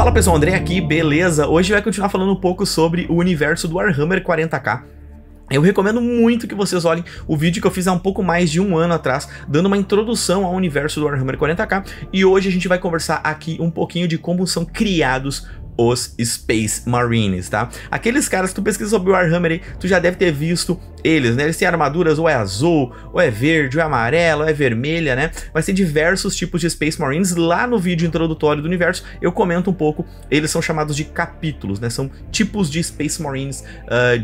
Fala pessoal, André aqui, beleza? Hoje vai continuar falando um pouco sobre o universo do Warhammer 40k. Eu recomendo muito que vocês olhem o vídeo que eu fiz há um pouco mais de um ano atrás, dando uma introdução ao universo do Warhammer 40k, e hoje a gente vai conversar aqui um pouquinho de como são criados os Space Marines, tá? Aqueles caras que tu pesquisa sobre o Warhammer aí, tu já deve ter visto eles, né? Eles têm armaduras ou é azul, ou é verde, ou é amarela, ou é vermelha, né? Vai ser diversos tipos de Space Marines. Lá no vídeo introdutório do universo, eu comento um pouco, eles são chamados de capítulos, né? São tipos de Space Marines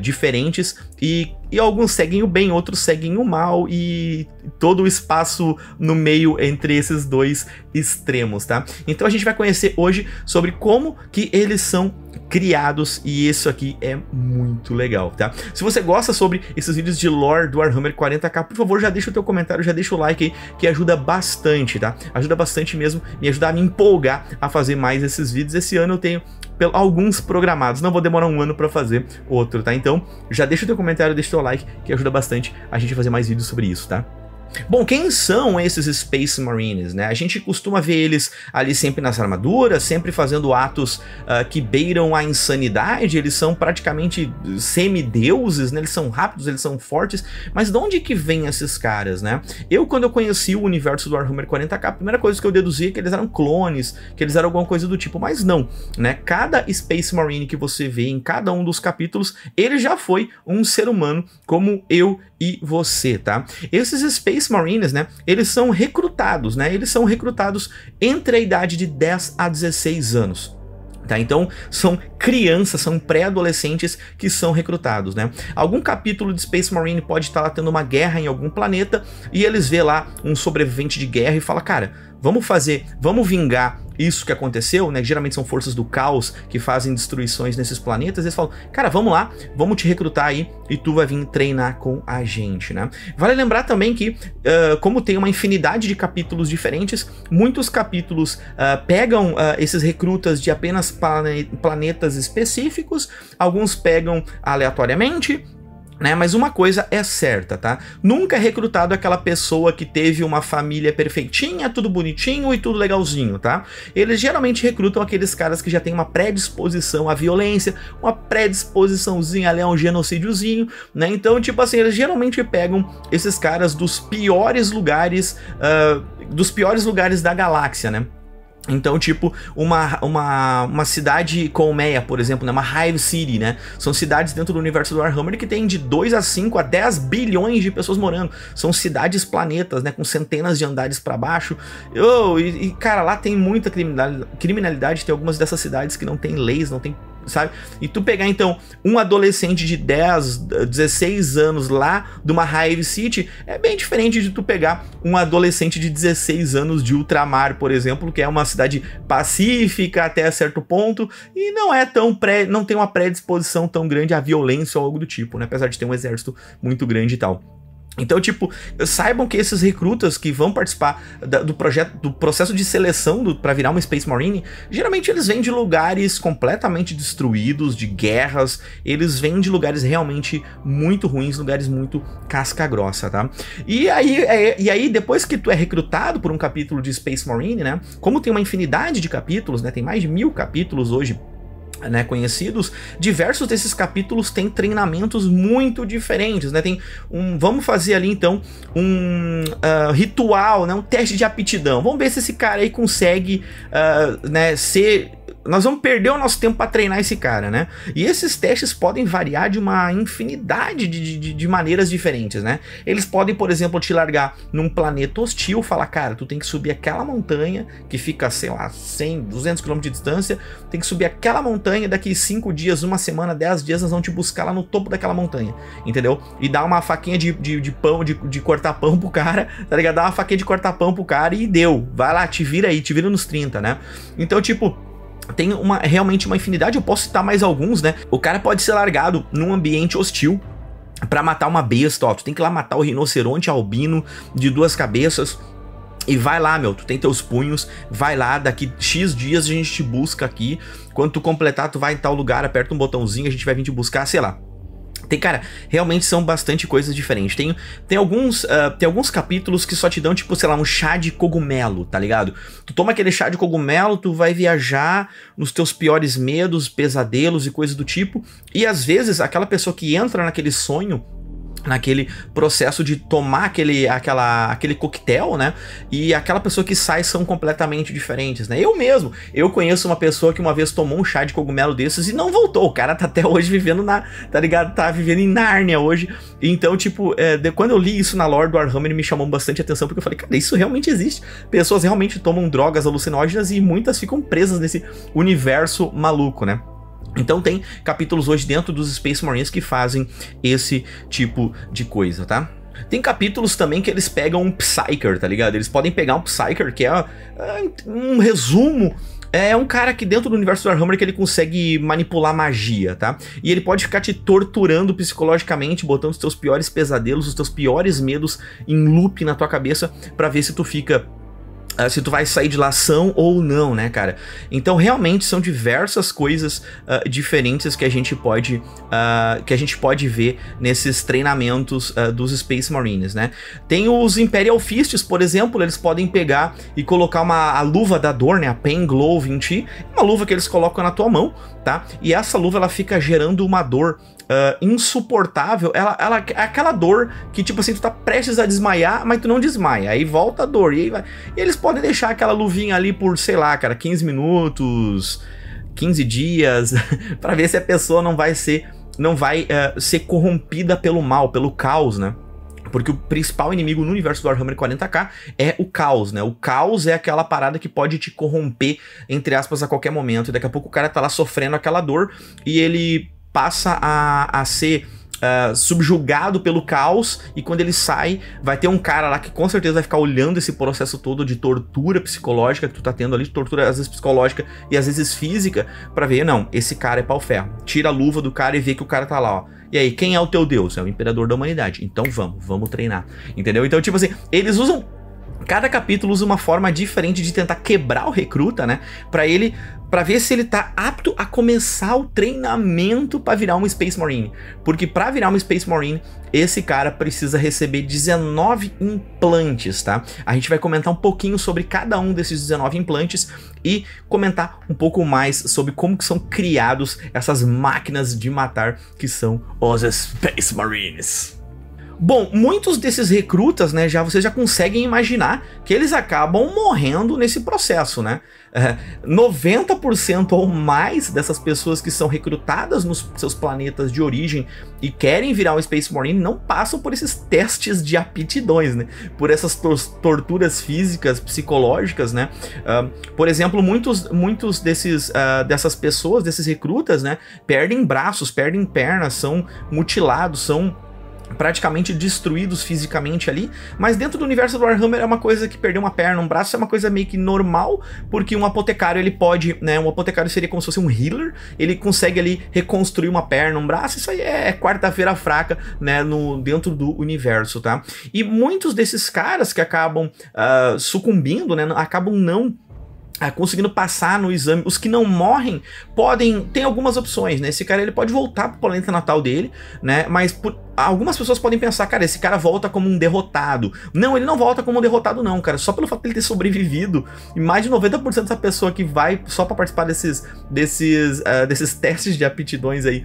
diferentes e alguns seguem o bem, outros seguem o mal e todo o espaço no meio entre esses dois extremos, tá? Então a gente vai conhecer hoje sobre como que eles são criados e isso aqui é muito legal, tá? Se você gosta sobre esses vídeos de lore do Warhammer 40k, por favor, já deixa o teu comentário, já deixa o like aí, que ajuda bastante, tá? Ajuda bastante mesmo, me ajuda a me empolgar a fazer mais esses vídeos. Esse ano eu tenho alguns programados, não vou demorar um ano pra fazer outro, tá? Então, já deixa o teu comentário, deixa o teu like, que ajuda bastante a gente a fazer mais vídeos sobre isso, tá? Bom, quem são esses Space Marines, né? A gente costuma ver eles ali sempre nas armaduras, sempre fazendo atos que beiram a insanidade. Eles são praticamente semideuses, né? Eles são rápidos, eles são fortes, mas de onde que vêm esses caras, né? Quando eu conheci o universo do Warhammer 40k, a primeira coisa que eu deduzi é que eles eram clones, que eles eram alguma coisa do tipo, mas não, né? Cada Space Marine que você vê em cada um dos capítulos, ele já foi um ser humano como eu e você, tá? Esses Space Marines, né, eles são recrutados, né? Eles são recrutados entre a idade de 10 a 16 anos. Tá, então são crianças, são pré-adolescentes que são recrutados, né? Algum capítulo de Space Marine pode estar lá tendo uma guerra em algum planeta e eles vê lá um sobrevivente de guerra e fala, cara, vamos vingar isso que aconteceu, né? Geralmente são forças do caos que fazem destruições nesses planetas. Eles falam, cara, vamos lá, vamos te recrutar aí e tu vai vir treinar com a gente, né? Vale lembrar também que, como tem uma infinidade de capítulos diferentes, muitos capítulos pegam esses recrutas de apenas planetas específicos, alguns pegam aleatoriamente, né? Mas uma coisa é certa, tá? Nunca é recrutado aquela pessoa que teve uma família perfeitinha, tudo bonitinho e tudo legalzinho, tá? Eles geralmente recrutam aqueles caras que já têm uma predisposição à violência, uma predisposiçãozinha ali a um genocídiozinho, né? Então, tipo assim, eles geralmente pegam esses caras dos piores lugares da galáxia, né? Então, tipo, uma cidade colmeia, por exemplo, né? Uma Hive City, né? São cidades dentro do universo do Warhammer que tem de 2 a 5 a 10 bilhões de pessoas morando. São cidades planetas, né? Com centenas de andares para baixo. Cara, lá tem muita criminalidade. Tem algumas dessas cidades que não tem leis, não tem, sabe? E tu pegar, então, um adolescente de 10, 16 anos lá de uma Hive City é bem diferente de tu pegar um adolescente de 16 anos de Ultramar, por exemplo, que é uma cidade pacífica até certo ponto e não tem uma predisposição tão grande à violência ou algo do tipo, né? Apesar de ter um exército muito grande e tal. Então, tipo, saibam que esses recrutas que vão participar do processo de seleção para virar uma Space Marine, geralmente eles vêm de lugares completamente destruídos, de guerras, eles vêm de lugares realmente muito ruins, lugares muito casca grossa, tá? E aí, depois que tu é recrutado por um capítulo de Space Marine, né, como tem uma infinidade de capítulos, né, tem mais de 1000 capítulos hoje, né, conhecidos, diversos desses capítulos têm treinamentos muito diferentes, né? Vamos fazer ali então um ritual, né, um teste de aptidão. Vamos ver se esse cara aí consegue, né, ser... Nós vamos perder o nosso tempo para treinar esse cara, né? E esses testes podem variar de uma infinidade de maneiras diferentes, né? Eles podem, por exemplo, te largar num planeta hostil, falar, cara, tu tem que subir aquela montanha que fica, sei lá, 100, 200 km de distância, tem que subir aquela montanha, daqui 5 dias, 1 semana, 10 dias, nós vamos te buscar lá no topo daquela montanha, entendeu? E dar uma faquinha de pão, de cortar pão pro cara, tá ligado? Dar uma faquinha de cortar pão pro cara e deu. Vai lá, te vira aí, te vira nos 30, né? Então, tipo, tem realmente uma infinidade, eu posso citar mais alguns, né? O cara pode ser largado num ambiente hostil pra matar uma besta, ó, tu tem que ir lá matar o rinoceronte albino de 2 cabeças, e vai lá, meu, tu tem teus punhos, vai lá, daqui X dias a gente te busca aqui, quando tu completar, tu vai em tal lugar, aperta um botãozinho, a gente vai vir te buscar, sei lá. Cara, realmente são bastante coisas diferentes. Tem alguns capítulos que só te dão, tipo, sei lá, um chá de cogumelo, tá ligado? Tu toma aquele chá de cogumelo, tu vai viajar nos teus piores medos, pesadelos e coisas do tipo. E às vezes, aquela pessoa que entra naquele sonho, naquele processo de tomar aquele coquetel, né? E aquela pessoa que sai são completamente diferentes, né? Eu conheço uma pessoa que uma vez tomou um chá de cogumelo desses e não voltou. O cara tá até hoje vivendo tá ligado? Tá vivendo em Nárnia hoje. Então, tipo, quando eu li isso na lore do Warhammer, me chamou bastante atenção, porque eu falei, cara, isso realmente existe. Pessoas realmente tomam drogas alucinógenas e muitas ficam presas nesse universo maluco, né? Então tem capítulos hoje dentro dos Space Marines que fazem esse tipo de coisa, tá? Tem capítulos também que eles pegam um Psyker, tá ligado? Eles podem pegar um Psyker, que é um resumo. É um cara que dentro do universo do Warhammer que ele consegue manipular magia, tá? E ele pode ficar te torturando psicologicamente, botando os teus piores pesadelos, os teus piores medos em loop na tua cabeça pra ver se tu fica... se tu vai sair de lá são ou não, né, cara? Então, realmente, são diversas coisas diferentes que a gente pode ver nesses treinamentos dos Space Marines, né? Tem os Imperial Fists, por exemplo, eles podem pegar e colocar a luva da dor, né, a Pain Glove em ti, uma luva que eles colocam na tua mão, tá? E essa luva, ela fica gerando uma dor insuportável, aquela dor que, tipo assim, tu tá prestes a desmaiar, mas tu não desmaia, aí volta a dor, e aí vai. E eles podem deixar aquela luvinha ali por, sei lá, cara, 15 minutos, 15 dias, pra ver se a pessoa não vai ser corrompida pelo mal, pelo caos, né? Porque o principal inimigo no universo do Warhammer 40k é o caos, né? O caos é aquela parada que pode te corromper, entre aspas, a qualquer momento. E daqui a pouco o cara tá lá sofrendo aquela dor e ele passa a ser subjugado pelo caos, e quando ele sai, vai ter um cara lá que com certeza vai ficar olhando esse processo todo de tortura psicológica que tu tá tendo ali, tortura às vezes psicológica e às vezes física, pra ver, não, esse cara é pau-ferro. Tira a luva do cara e vê que o cara tá lá, ó. E aí, quem é o teu deus? É o imperador da humanidade. Então vamos treinar, entendeu? Então, tipo assim, eles usam... Cada capítulo usa uma forma diferente de tentar quebrar o recruta, né? Pra ver se ele tá apto a começar o treinamento pra virar um Space Marine. Porque pra virar um Space Marine, esse cara precisa receber 19 implantes, tá? A gente vai comentar um pouquinho sobre cada um desses 19 implantes e comentar um pouco mais sobre como que são criados essas máquinas de matar que são os Space Marines. Bom, muitos desses recrutas, né, vocês já conseguem imaginar que eles acabam morrendo nesse processo, né? 90% ou mais dessas pessoas que são recrutadas nos seus planetas de origem e querem virar um Space Marine não passam por esses testes de aptidões, né? Por essas torturas físicas, psicológicas, né? Por exemplo, muitos dessas pessoas, desses recrutas, né, perdem braços, perdem pernas, são mutilados, são praticamente destruídos fisicamente ali, mas dentro do universo do Warhammer é uma coisa que perder uma perna, um braço é uma coisa meio que normal, porque um apotecário ele pode, né, um apotecário seria como se fosse um healer, ele consegue ali reconstruir uma perna, um braço, isso aí é quarta-feira fraca, né, dentro do universo, tá? E muitos desses caras que acabam sucumbindo, né, acabam não conseguindo passar no exame, os que não morrem tem algumas opções, né? Esse cara ele pode voltar pro planeta natal dele, né? Mas algumas pessoas podem pensar, cara, esse cara volta como um derrotado. Não, ele não volta como um derrotado não, cara. Só pelo fato de ele ter sobrevivido, e mais de 90% dessa pessoa que vai só pra participar desses testes de aptidões aí,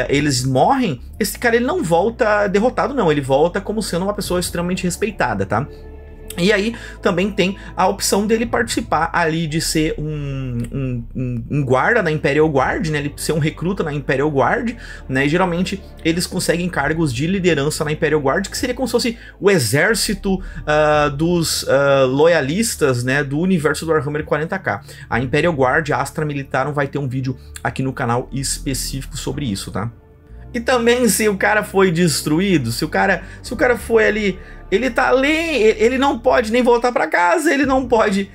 eles morrem, esse cara ele não volta derrotado não, ele volta como sendo uma pessoa extremamente respeitada, tá? E aí também tem a opção dele participar ali de ser um guarda da Imperial Guard, né? Ele ser um recruta na Imperial Guard, né? E geralmente eles conseguem cargos de liderança na Imperial Guard, que seria como se fosse o exército dos loyalistas, né? Do universo do Warhammer 40k. A Imperial Guard, a Astra Militarum, vai ter um vídeo aqui no canal específico sobre isso, tá? E também se o cara foi destruído, se o cara foi ali, ele tá ali, ele não pode nem voltar pra casa, ele não pode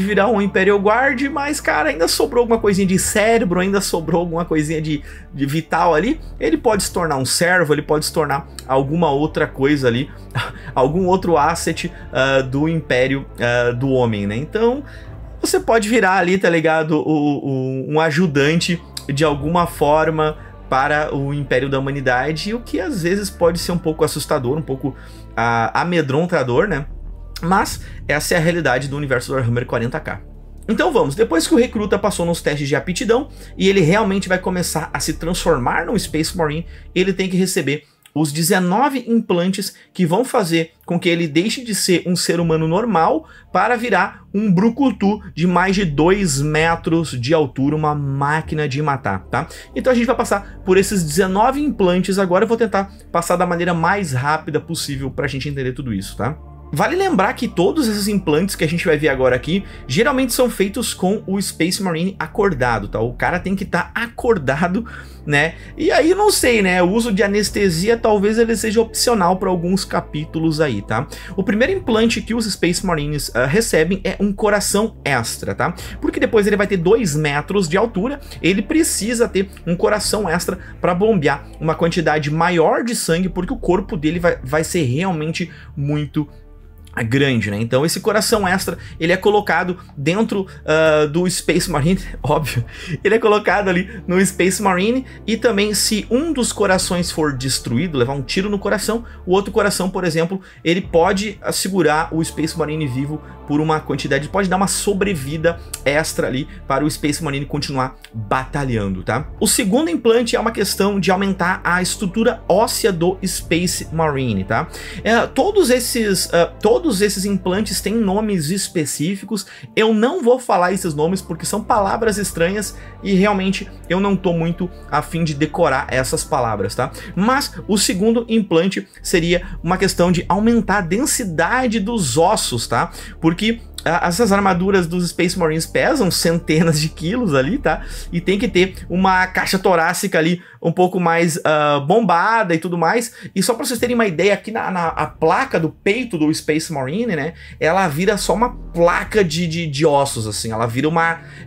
virar um Imperial Guard, mas, cara, ainda sobrou alguma coisinha de cérebro, ainda sobrou alguma coisinha de vital ali, ele pode se tornar um servo, ele pode se tornar alguma outra coisa ali, algum outro asset do Império do Homem, né? Então, você pode virar ali, tá ligado, um ajudante de alguma forma para o Império da Humanidade, o que às vezes pode ser um pouco assustador, um pouco amedrontador, né? Mas essa é a realidade do universo do Warhammer 40k. Então vamos, depois que o recruta passou nos testes de aptidão e ele realmente vai começar a se transformar num Space Marine, ele tem que receber os 19 implantes que vão fazer com que ele deixe de ser um ser humano normal para virar um brucutu de mais de 2 metros de altura, uma máquina de matar, tá? Então a gente vai passar por esses 19 implantes agora, eu vou tentar passar da maneira mais rápida possível para a gente entender tudo isso, tá? Vale lembrar que todos esses implantes que a gente vai ver agora aqui, geralmente são feitos com o Space Marine acordado, tá? O cara tem que estar acordado, né? E aí, não sei, né? O uso de anestesia talvez ele seja opcional para alguns capítulos aí, tá? O primeiro implante que os Space Marines recebem é um coração extra, tá? Porque depois ele vai ter 2 metros de altura, ele precisa ter um coração extra para bombear uma quantidade maior de sangue, porque o corpo dele vai ser realmente muito grande, né? Então esse coração extra, ele é colocado dentro do Space Marine, óbvio, ele é colocado ali no Space Marine, e também se um dos corações for destruído, levar um tiro no coração, o outro coração, por exemplo, ele pode segurar o Space Marine vivo por uma quantidade, pode dar uma sobrevida extra ali para o Space Marine continuar batalhando, tá? O segundo implante é uma questão de aumentar a estrutura óssea do Space Marine, tá? Todos esses implantes têm nomes específicos, eu não vou falar esses nomes porque são palavras estranhas e realmente eu não tô muito a fim de decorar essas palavras, tá? Mas o segundo implante seria uma questão de aumentar a densidade dos ossos, tá? Porque essas armaduras dos Space Marines pesam centenas de quilos ali, tá? E tem que ter uma caixa torácica ali um pouco mais bombada e tudo mais. E só para vocês terem uma ideia, aqui a placa do peito do Space Marine, né? Ela vira só uma placa de ossos, assim. Ela vira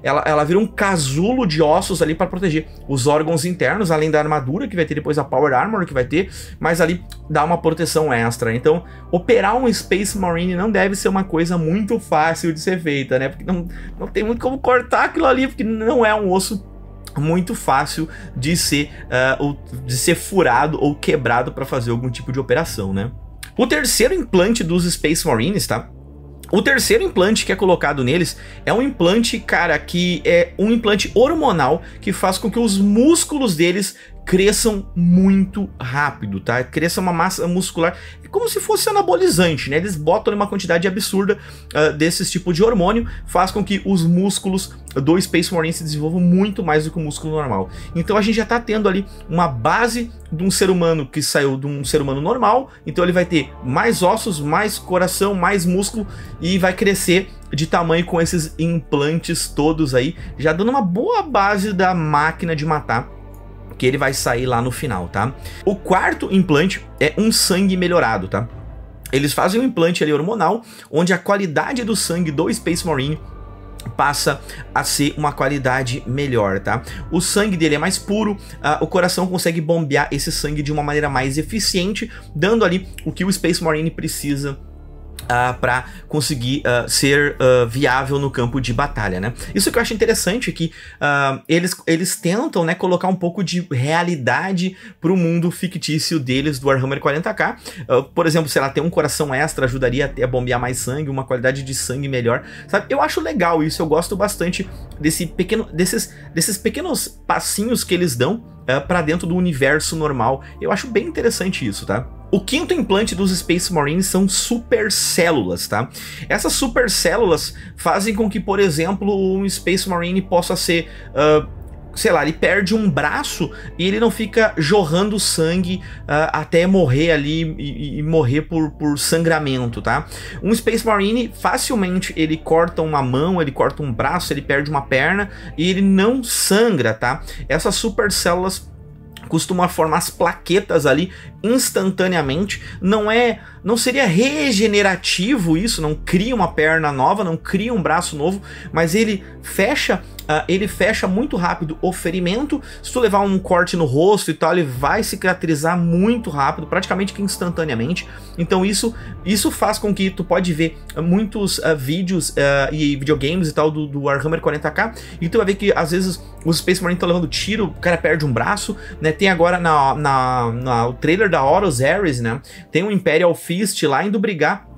ela vira um casulo de ossos ali para proteger os órgãos internos, além da armadura que vai ter depois, a Power Armor que vai ter, mas ali dá uma proteção extra. Então, operar um Space Marine não deve ser uma coisa muito fácil de ser feita, né? Porque não tem muito como cortar aquilo ali, porque não é um osso muito fácil de ser furado ou quebrado para fazer algum tipo de operação, né? O terceiro implante dos Space Marines, tá? O terceiro implante que é colocado neles é um implante, cara, que é um implante hormonal que faz com que os músculos deles cresçam muito rápido, tá? Cresça uma massa muscular, é como se fosse anabolizante, né? Eles botam uma quantidade absurda desses tipos de hormônio, faz com que os músculos do Space Marine se desenvolvam muito mais do que o músculo normal. Então a gente já tá tendo ali uma base de um ser humano que saiu de um ser humano normal, então ele vai ter mais ossos, mais coração, mais músculo e vai crescer de tamanho com esses implantes todos aí, já dando uma boa base da máquina de matar que ele vai sair lá no final, tá? O quarto implante é um sangue melhorado, tá? Eles fazem um implante ali hormonal, onde a qualidade do sangue do Space Marine passa a ser uma qualidade melhor, tá? O sangue dele é mais puro, o coração consegue bombear esse sangue de uma maneira mais eficiente, dando ali o que o Space Marine precisa para conseguir ser viável no campo de batalha, né? Isso que eu acho interessante é que eles tentam, né, colocar um pouco de realidade para o mundo fictício deles do Warhammer 40k. Por exemplo, sei lá, ter um coração extra ajudaria a bombear mais sangue, uma qualidade de sangue melhor, sabe? Eu acho legal isso, eu gosto bastante desses pequenos passinhos que eles dão para dentro do universo normal. Eu acho bem interessante isso, tá? O quinto implante dos Space Marines são supercélulas, tá? Essas supercélulas fazem com que, por exemplo, um Space Marine possa ser, sei lá, ele perde um braço e ele não fica jorrando sangue até morrer ali e morrer por sangramento, tá? Um Space Marine, facilmente, ele corta uma mão, ele corta um braço, ele perde uma perna e ele não sangra, tá? Essas supercélulas costuma formar as plaquetas ali instantaneamente, não é não seria regenerativo isso, não cria uma perna nova, não cria um braço novo, mas ele fecha muito rápido o ferimento. Se tu levar um corte no rosto e tal, ele vai cicatrizar muito rápido, praticamente que instantaneamente. Então isso faz com que tu pode ver muitos vídeos e videogames e tal do Warhammer 40k, e tu vai ver que às vezes os Space Marines estão levando tiro, o cara perde um braço, né? Tem agora o trailer da Horus Heresy, né? Tem um Imperial Fist lá indo brigar.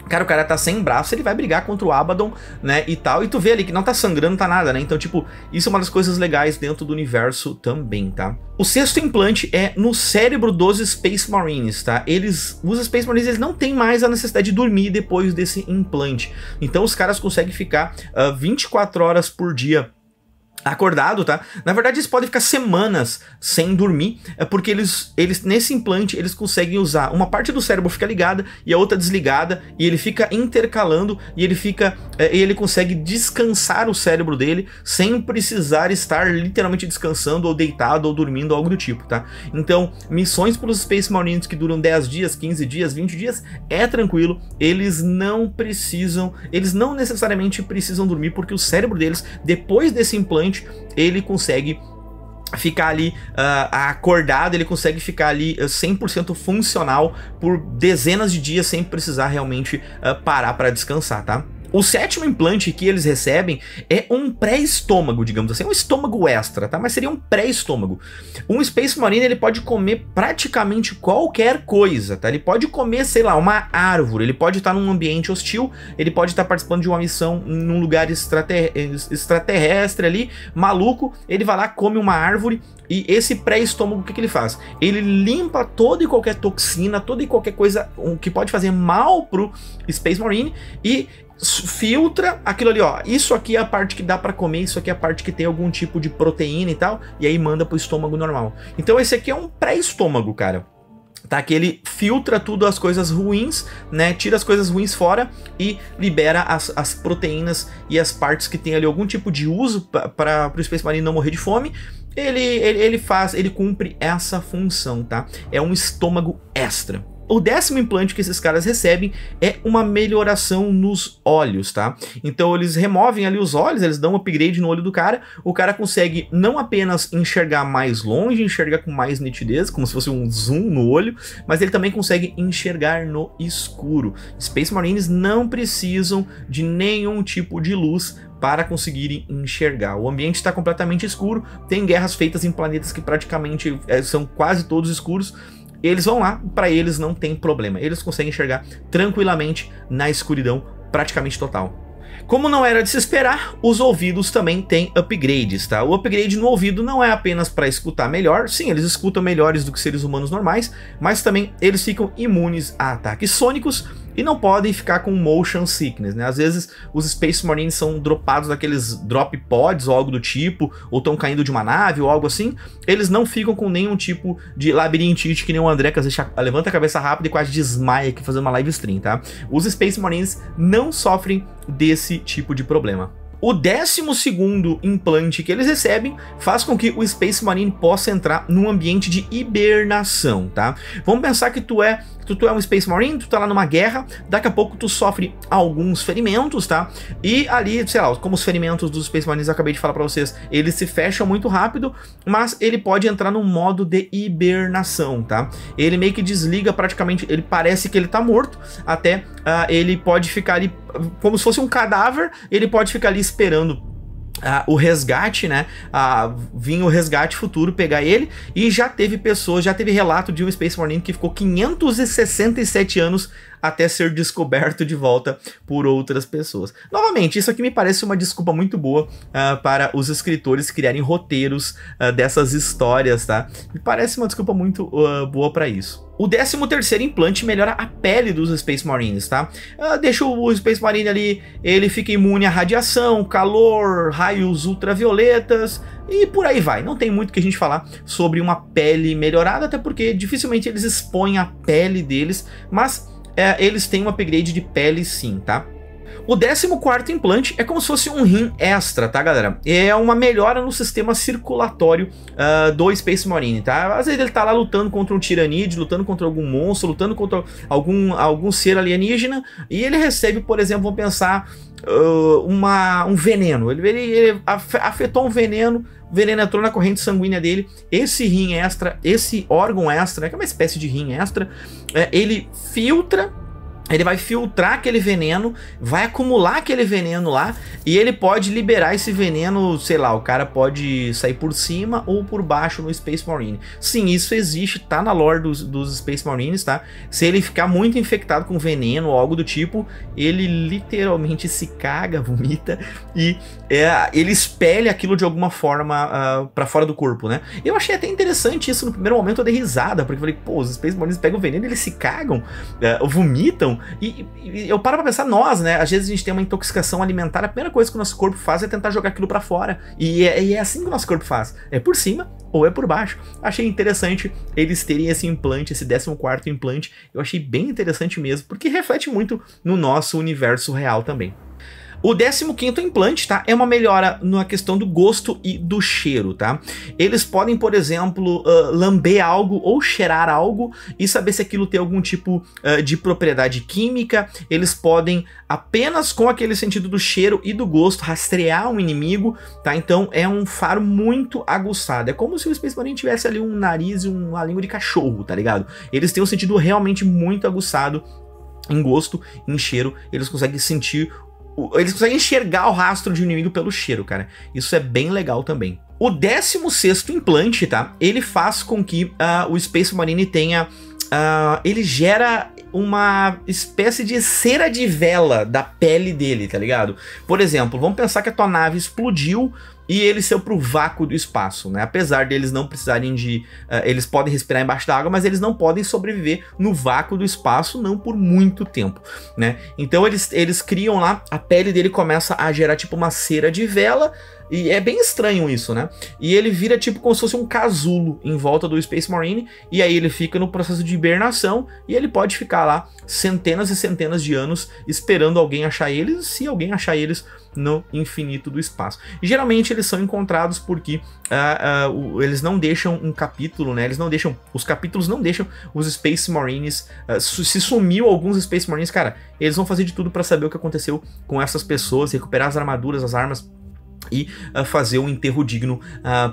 Cara, o cara tá sem braço, ele vai brigar contra o Abaddon, né, e tal, e tu vê ali que não tá sangrando, não tá nada, né, então, tipo, isso é uma das coisas legais dentro do universo também, tá? O sexto implante é no cérebro dos Space Marines, tá? Os Space Marines, eles não têm mais a necessidade de dormir depois desse implante, então os caras conseguem ficar 24 horas por dia acordado, tá? Na verdade, eles podem ficar semanas sem dormir, porque eles nesse implante, eles conseguem usar uma parte do cérebro fica ligada e a outra desligada, e ele fica intercalando, e ele consegue descansar o cérebro dele sem precisar estar literalmente descansando ou deitado ou dormindo, algo do tipo, tá? Então, missões para os Space Marines que duram 10 dias, 15 dias, 20 dias, é tranquilo, eles não necessariamente precisam dormir, porque o cérebro deles, depois desse implante, ele consegue ficar ali acordado, ele consegue ficar ali 100% funcional por dezenas de dias sem precisar realmente parar para descansar, tá? O sétimo implante que eles recebem é um pré-estômago, digamos assim, um estômago extra, tá? Mas seria um pré-estômago. Um Space Marine, ele pode comer praticamente qualquer coisa, tá? Ele pode comer, sei lá, uma árvore, ele pode estar num ambiente hostil, ele pode estar participando de uma missão num lugar extraterrestre ali, maluco, ele vai lá, come uma árvore. E esse pré-estômago, o que ele faz? Ele limpa toda e qualquer toxina, toda e qualquer coisa que pode fazer mal pro Space Marine e filtra aquilo ali, ó. Isso aqui é a parte que dá pra comer, isso aqui é a parte que tem algum tipo de proteína e tal, e aí manda pro estômago normal. Então esse aqui é um pré-estômago, cara. Tá, que ele filtra tudo, as coisas ruins, né, tira as coisas ruins fora e libera as proteínas e as partes que tem ali algum tipo de uso para o Space Marine não morrer de fome. Ele cumpre essa função, tá? É um estômago extra. O décimo implante que esses caras recebem é uma melhoração nos olhos, tá? Então eles removem ali os olhos, eles dão um upgrade no olho do cara, o cara consegue não apenas enxergar mais longe, enxergar com mais nitidez, como se fosse um zoom no olho, mas ele também consegue enxergar no escuro. Space Marines não precisam de nenhum tipo de luz para conseguirem enxergar. O ambiente está completamente escuro, tem guerras feitas em planetas que praticamente são quase todos escuros. Eles vão lá, para eles não tem problema, eles conseguem enxergar tranquilamente na escuridão praticamente total. Como não era de se esperar, os ouvidos também têm upgrades, tá? O upgrade no ouvido não é apenas para escutar melhor, sim, eles escutam melhores do que seres humanos normais, mas também eles ficam imunes a ataques sônicos e não podem ficar com motion sickness, né? Às vezes os Space Marines são dropados daqueles drop pods ou algo do tipo, ou estão caindo de uma nave ou algo assim, eles não ficam com nenhum tipo de labirintite que nem o André, que às vezes levanta a cabeça rápido e quase desmaia aqui fazendo uma live stream, tá? Os Space Marines não sofrem desse tipo de problema. O 12º implante que eles recebem faz com que o Space Marine possa entrar num ambiente de hibernação, tá? Vamos pensar que tu é um Space Marine, tu tá lá numa guerra, daqui a pouco tu sofre alguns ferimentos, tá? E ali, sei lá, como os ferimentos dos Space Marines eu acabei de falar pra vocês, eles se fecham muito rápido, mas ele pode entrar num modo de hibernação, tá? Ele meio que desliga praticamente, ele parece que ele tá morto, até ele pode ficar ali como se fosse um cadáver, ele pode ficar ali esperando o resgate, né? Vir o resgate futuro pegar ele, e já teve relato de um Space Marine que ficou 567 anos até ser descoberto de volta por outras pessoas. Novamente, isso aqui me parece uma desculpa muito boa para os escritores criarem roteiros dessas histórias, tá? Me parece uma desculpa muito boa para isso. O 13º implante melhora a pele dos Space Marines, tá? Deixa o Space Marine ali, ele fica imune à radiação, calor, raios ultravioletas e por aí vai. Não tem muito que a gente falar sobre uma pele melhorada, até porque dificilmente eles expõem a pele deles, mas eles têm um upgrade de pele sim, tá? O 14º implante é como se fosse um rim extra, tá, galera? É uma melhora no sistema circulatório do Space Marine, tá? Às vezes ele tá lá lutando contra um Tyranids, lutando contra algum monstro, lutando contra algum ser alienígena, e ele recebe, por exemplo, vamos pensar, um veneno. Ele afetou um veneno, o veneno entrou na corrente sanguínea dele, esse rim extra, esse órgão extra, né, que é uma espécie de rim extra, ele filtra. Ele vai filtrar aquele veneno, vai acumular aquele veneno lá, e ele pode liberar esse veneno, sei lá, o cara pode sair por cima ou por baixo no Space Marine. Sim, isso existe, tá na lore dos Space Marines, tá? Se ele ficar muito infectado com veneno ou algo do tipo, ele literalmente se caga, vomita, e ele espelha aquilo de alguma forma pra fora do corpo, né? Eu achei até interessante isso no primeiro momento, eu dei risada, porque eu falei, pô, os Space Marines pegam o veneno e eles se cagam, vomitam. E eu paro pra pensar, nós, né, às vezes a gente tem uma intoxicação alimentar, a primeira coisa que o nosso corpo faz é tentar jogar aquilo pra fora, e é assim que o nosso corpo faz, é por cima ou é por baixo. Achei interessante eles terem esse implante, esse 14º implante, eu achei bem interessante mesmo, porque reflete muito no nosso universo real também. O 15º implante, tá? É uma melhora na questão do gosto e do cheiro, tá? Eles podem, por exemplo, lamber algo ou cheirar algo e saber se aquilo tem algum tipo de propriedade química. Eles podem, apenas com aquele sentido do cheiro e do gosto, rastrear um inimigo, tá? Então é um faro muito aguçado. É como se o Space Marine tivesse ali um nariz e uma língua de cachorro, tá ligado? Eles têm um sentido realmente muito aguçado em gosto, em cheiro. Eles conseguem sentir... Eles conseguem enxergar o rastro de um inimigo pelo cheiro, cara. Isso é bem legal também. O 16º implante, tá? Ele faz com que o Space Marine tenha... ele gera uma espécie de cera de vela da pele dele, tá ligado? Por exemplo, vamos pensar que a tua nave explodiu e ele saiu pro vácuo do espaço, né? Apesar deles não precisarem de... eles podem respirar embaixo da água, mas eles não podem sobreviver no vácuo do espaço, não por muito tempo, né? Então eles criam lá, a pele dele começa a gerar tipo uma cera de vela, e é bem estranho isso, né? E ele vira tipo como se fosse um casulo em volta do Space Marine, e aí ele fica no processo de hibernação, e ele pode ficar lá centenas e centenas de anos esperando alguém achar eles, se alguém achar eles no infinito do espaço. E geralmente eles são encontrados porque eles não deixam um capítulo, né? Os capítulos não deixam os Space Marines. Se sumiu alguns Space Marines, cara, eles vão fazer de tudo para saber o que aconteceu com essas pessoas, recuperar as armaduras, as armas, e fazer um enterro digno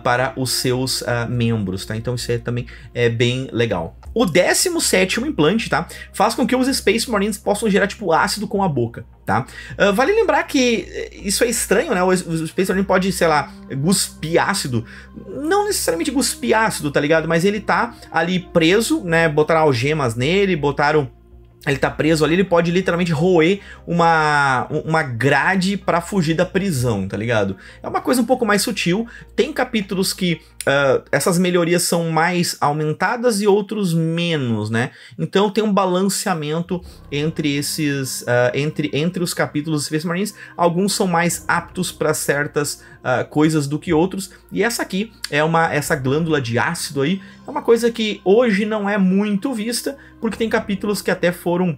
para os seus membros, tá? Então isso aí também é bem legal. O 17º implante, tá? Faz com que os Space Marines possam gerar, tipo, ácido com a boca, tá? Vale lembrar que isso é estranho, né? O Space Marine pode, sei lá, cuspir ácido. Não necessariamente cuspir ácido, tá ligado? Mas ele tá ali preso, né? Botaram algemas nele, ele tá preso ali, ele pode literalmente roer uma grade pra fugir da prisão, tá ligado? É uma coisa um pouco mais sutil. Tem capítulos que essas melhorias são mais aumentadas e outros menos, né? Então tem um balanceamento entre esses entre os capítulos dos Space Marines. Alguns são mais aptos para certas coisas do que outros. E essa aqui essa glândula de ácido aí é uma coisa que hoje não é muito vista, porque tem capítulos que até foram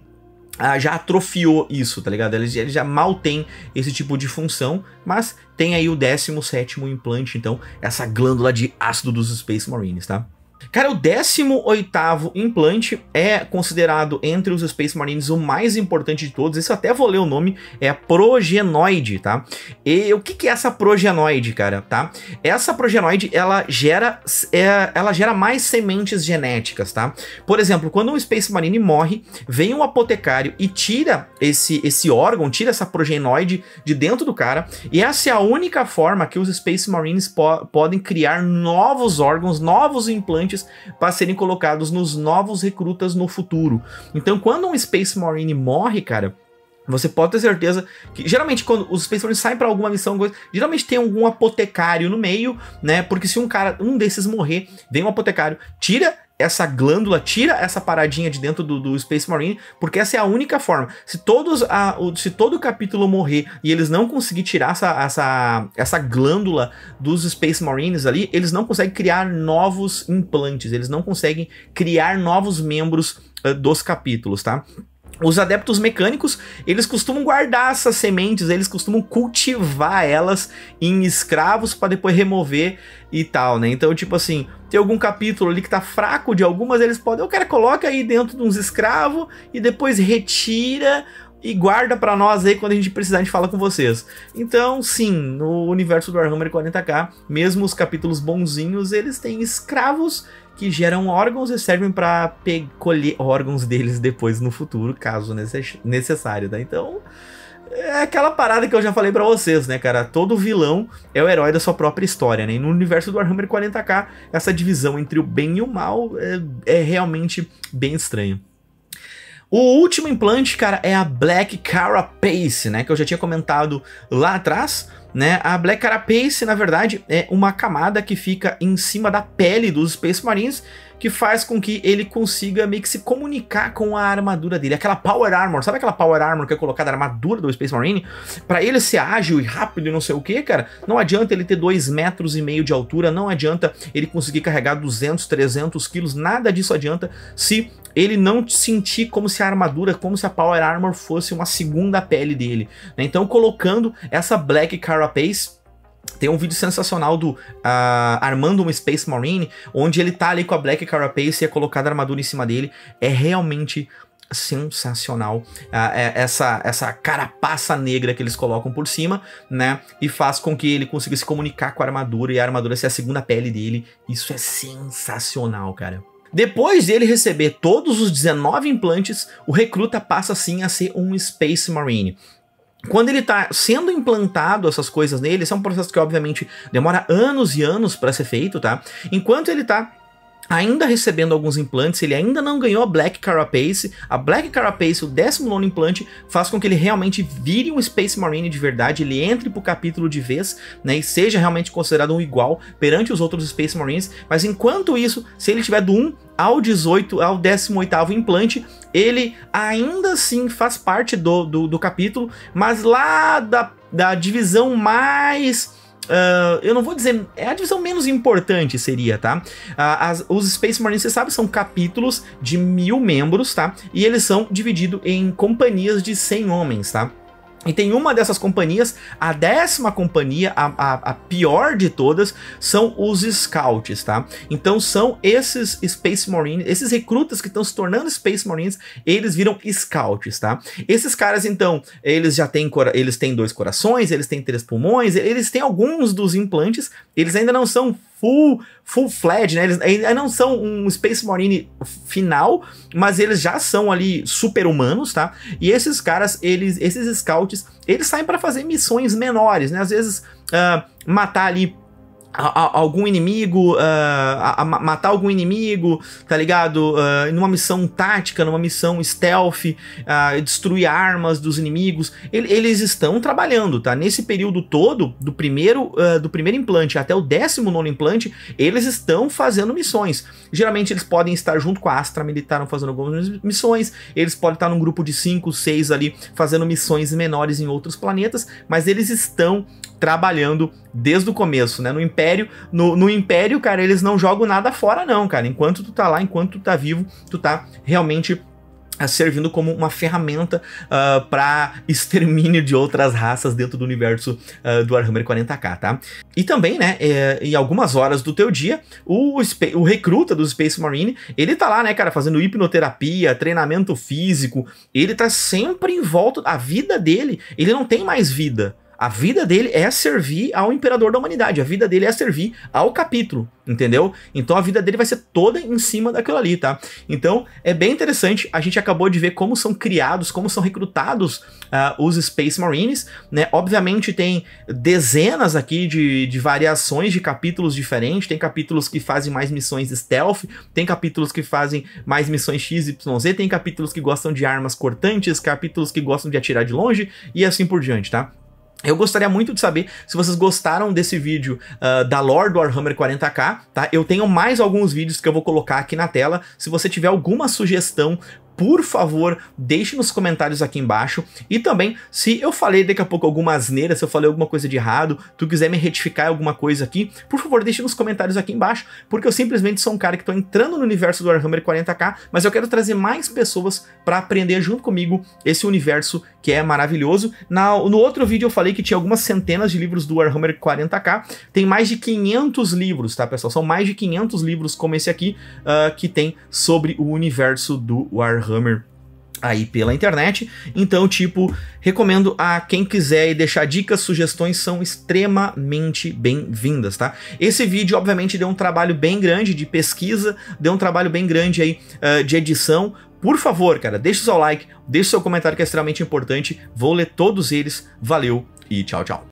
já atrofiou isso, tá ligado? Ele já mal tem esse tipo de função, mas tem aí o 17º implante, então, essa glândula de ácido dos Space Marines, tá? Cara, o 18º implante é considerado entre os Space Marines o mais importante de todos. Esse eu até vou ler o nome, é a progenoide, tá? E o que é essa progenoide, cara, tá? Essa progenoide, ela gera mais sementes genéticas, tá? Por exemplo, quando um Space Marine morre, vem um apotecário e tira esse órgão, tira essa progenoide de dentro do cara, e essa é a única forma que os Space Marines podem criar novos órgãos, novos implantes para serem colocados nos novos recrutas no futuro. Então, quando um Space Marine morre, cara, você pode ter certeza que, geralmente, quando os Space Marines saem para alguma missão, geralmente tem algum apotecário no meio, né? Porque se um desses morrer, vem um apotecário, tira essa glândula, tira essa paradinha de dentro do Space Marine, porque essa é a única forma. Se todo capítulo morrer e eles não conseguirem tirar essa glândula dos Space Marines ali, eles não conseguem criar novos implantes, eles não conseguem criar novos membros dos capítulos, tá? Os adeptos mecânicos, eles costumam guardar essas sementes, eles costumam cultivar elas em escravos para depois remover e tal, né? Então, tipo assim, tem algum capítulo ali que tá fraco de algumas, eles podem... O cara coloca aí dentro de uns escravos e depois retira e guarda pra nós aí quando a gente precisar, a gente fala com vocês. Então, sim, no universo do Warhammer 40k, mesmo os capítulos bonzinhos, eles têm escravos que geram órgãos e servem pra colher órgãos deles depois no futuro, caso necessário, tá? Então, é aquela parada que eu já falei pra vocês, né, cara? Todo vilão é o herói da sua própria história, né? E no universo do Warhammer 40k, essa divisão entre o bem e o mal é realmente bem estranha. O último implante, cara, é a Black Carapace, né? Que eu já tinha comentado lá atrás, né? A Black Carapace, na verdade, é uma camada que fica em cima da pele dos Space Marines, que faz com que ele consiga meio que se comunicar com a armadura dele. Aquela Power Armor, sabe aquela Power Armor que é colocada na armadura do Space Marine? Pra ele ser ágil e rápido e não sei o que, cara, não adianta ele ter 2,5 metros de altura, não adianta ele conseguir carregar 200, 300 quilos, nada disso adianta se ele não sentir como se a armadura, como se a Power Armor fosse uma segunda pele dele, né? Então, colocando essa Black Carapace, tem um vídeo sensacional do armando um Space Marine, onde ele tá ali com a Black Carapace e é colocada a armadura em cima dele. É realmente sensacional essa carapaça negra que eles colocam por cima, né? E faz com que ele consiga se comunicar com a armadura e a armadura ser a segunda pele dele. Isso é sensacional, cara. Depois de ele receber todos os 19 implantes, o recruta passa sim a ser um Space Marine. Quando ele tá sendo implantado essas coisas nele, esse é um processo que obviamente demora anos e anos para ser feito, tá? Enquanto ele tá ainda recebendo alguns implantes, ele ainda não ganhou a Black Carapace. A Black Carapace, o 19º implante, faz com que ele realmente vire um Space Marine de verdade, ele entre pro capítulo de vez, né, e seja realmente considerado um igual perante os outros Space Marines. Mas enquanto isso, se ele tiver do 1 ao 18, ao 18º implante, ele ainda assim faz parte do capítulo, mas lá da divisão mais... eu não vou dizer, é a divisão menos importante seria, tá? Os Space Marines, você sabe, são capítulos de 1000 membros, tá? E eles são divididos em companhias de 100 homens, tá? E tem uma dessas companhias, a 10ª companhia, a pior de todas, são os Scouts, tá? Então são esses Space Marines, esses recrutas que estão se tornando Space Marines, eles viram Scouts, tá? Esses caras, então, eles já têm, eles têm 2 corações, eles têm 3 pulmões, eles têm alguns dos implantes, eles ainda não são full-fledged, né? Eles ainda não são um Space Marine final, mas eles já são ali super-humanos, tá? E esses caras, esses Scouts, eles saem para fazer missões menores, né? Às vezes, matar ali algum inimigo, matar algum inimigo, tá ligado? Numa missão tática, numa missão stealth, destruir armas dos inimigos. Eles estão trabalhando, tá? Nesse período todo, do primeiro implante até o 19º implante, eles estão fazendo missões. Geralmente eles podem estar junto com a Astra Militar fazendo algumas missões, eles podem estar num grupo de 5, 6 ali, fazendo missões menores em outros planetas, mas eles estão trabalhando desde o começo, né? No Império, cara, eles não jogam nada fora não, cara. Enquanto tu tá lá, enquanto tu tá vivo, tu tá realmente servindo como uma ferramenta para extermínio de outras raças dentro do universo do Warhammer 40k, tá? E também, né, em algumas horas do teu dia, o recruta do Space Marine, ele tá lá, né, cara, fazendo hipnoterapia, treinamento físico, ele tá sempre em volta, a vida dele, ele não tem mais vida. A vida dele é servir ao Imperador da Humanidade, a vida dele é servir ao capítulo, entendeu? Então a vida dele vai ser toda em cima daquilo ali, tá? Então é bem interessante, a gente acabou de ver como são criados, como são recrutados os Space Marines, né? Obviamente tem dezenas aqui de variações de capítulos diferentes, tem capítulos que fazem mais missões stealth, tem capítulos que fazem mais missões XYZ, tem capítulos que gostam de armas cortantes, capítulos que gostam de atirar de longe e assim por diante, tá? Eu gostaria muito de saber se vocês gostaram desse vídeo da lore do Warhammer 40k, tá? Eu tenho mais alguns vídeos que eu vou colocar aqui na tela. Se você tiver alguma sugestão, por favor, deixe nos comentários aqui embaixo. E também, se eu falei daqui a pouco alguma asneira, se eu falei alguma coisa de errado, tu quiser me retificar alguma coisa aqui, por favor, deixe nos comentários aqui embaixo, porque eu simplesmente sou um cara que tô entrando no universo do Warhammer 40k, mas eu quero trazer mais pessoas para aprender junto comigo esse universo que é maravilhoso. No outro vídeo eu falei que tinha algumas centenas de livros do Warhammer 40k, tem mais de 500 livros, tá, pessoal? São mais de 500 livros como esse aqui, que tem sobre o universo do Warhammer aí pela internet. Então, tipo, recomendo a quem quiser e deixar dicas, sugestões são extremamente bem-vindas, tá? Esse vídeo, obviamente, deu um trabalho bem grande de pesquisa, deu um trabalho bem grande aí de edição. Por favor, cara, deixa o seu like, deixa o seu comentário que é extremamente importante. Vou ler todos eles. Valeu e tchau, tchau.